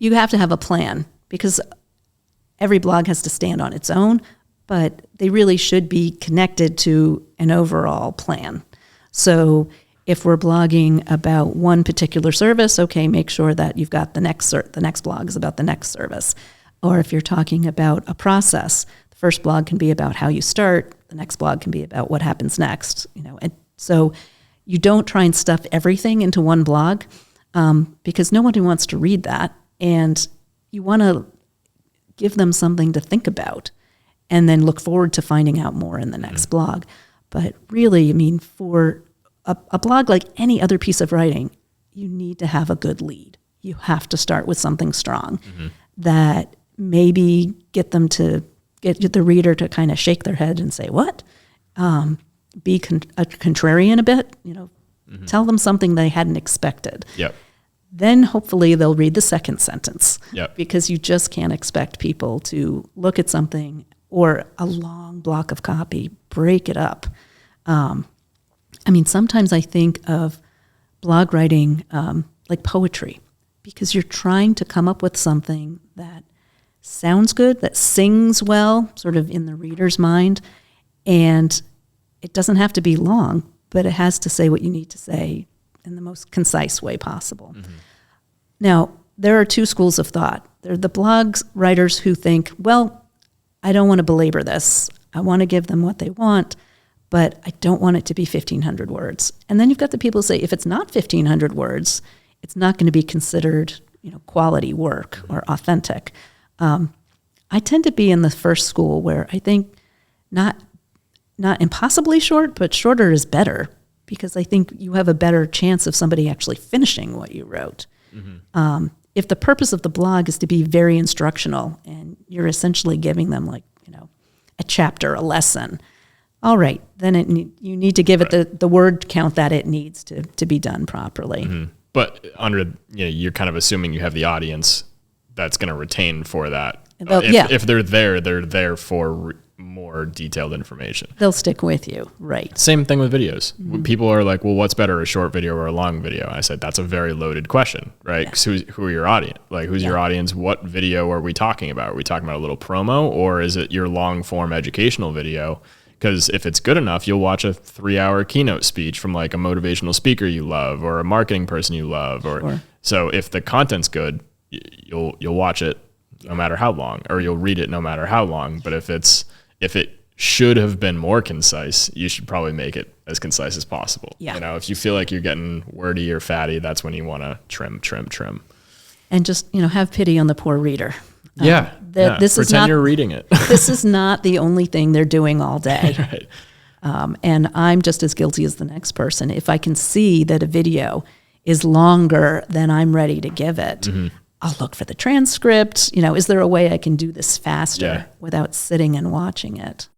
you have to have a plan, because every blog has to stand on its own, but they really should be connected to an overall plan. So if we're blogging about one particular service, okay, make sure that you've got the next blog is about the next service. Or if you're talking about a process, the first blog can be about how you start, the next blog can be about what happens next, And so you don't try and stuff everything into one blog, because nobody wants to read that, and you want to give them something to think about and then look forward to finding out more in the next blog. But really, I mean, for a blog like any other piece of writing, you need to have a good lead. You have to start with something strong that maybe get the reader to kind of shake their head and say, what? Be a contrarian a bit, tell them something they hadn't expected. Yep. Then hopefully they'll read the second sentence. Yep. Because you just can't expect people to look at something or a long block of copy, break it up. Sometimes I think of blog writing like poetry, because you're trying to come up with something that sounds good, that sings well, sort of in the reader's mind, and it doesn't have to be long, but it has to say what you need to say in the most concise way possible. Now, there are two schools of thought. There are the blog writers who think, well, I don't want to belabor this. I want to give them what they want, but I don't want it to be 1,500 words. And then you've got the people who say, if it's not 1,500 words, it's not going to be considered, quality work or authentic. I tend to be in the first school, where I think not impossibly short, but shorter is better, because I think you have a better chance of somebody actually finishing what you wrote. If the purpose of the blog is to be very instructional and you're essentially giving them a chapter, a lesson, all right, then you need to give it the word count that it needs to be done properly. But you're kind of assuming you have the audience that's going to retain for that. If they're there for more detailed information. They'll stick with you, right? Same thing with videos. People are like, well, what's better, a short video or a long video? I said, that's a very loaded question, right? Because who are your audience? Who's your audience? What video are we talking about? Are we talking about a little promo, or is it your long form educational video? Because if it's good enough, you'll watch a 3-hour keynote speech from a motivational speaker you love, or a marketing person you love. So if the content's good, you'll watch it no matter how long, or you'll read it no matter how long. But if it should have been more concise, you should probably make it as concise as possible. Yeah. If you feel like you're getting wordy or fatty, that's when you want to trim. And just, have pity on the poor reader. This pretend you're reading it. This is not the only thing they're doing all day. Right. And I'm just as guilty as the next person. If I can see that a video is longer than I'm ready to give it, I'll look for the transcript. Is there a way I can do this faster without sitting and watching it?